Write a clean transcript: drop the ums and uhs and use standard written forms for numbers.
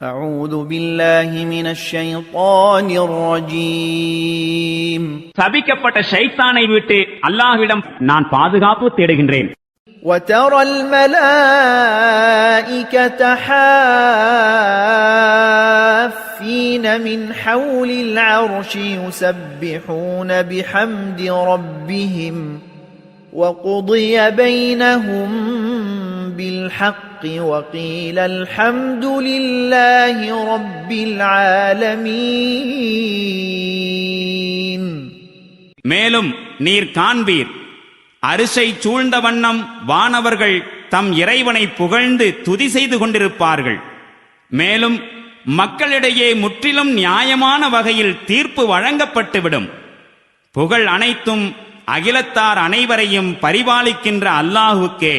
أعوذ بالله من الشيطان الرجيم சபிக்கப்பட்ட ஷைத்தானை விட்டு அல்லாஹ்விடம் நான் பாதுகாப்பு தேடுகின்றேன். وترى الملائكة حافين من حول العرش يسبحون بحمد ربهم وقضي بينهم بالحق وقيل الحمد لله رب العالمين. மேலும் நீர் காண்பீர், அரிசை சூழ்ந்த வண்ணம் வானவர்கள் தம் இறைவனை புகழ்ந்து துதி செய்து கொண்டிருப்பார்கள். மேலும் மக்களிடையே முற்றிலும் நியாயமான வகையில் தீர்ப்பு வழங்கப்பட்டுவிடும். புகழ் அனைத்தும் அகிலத்தார் அனைவரையும் பரிபாலிக்கின்ற அல்லாஹுக்கே.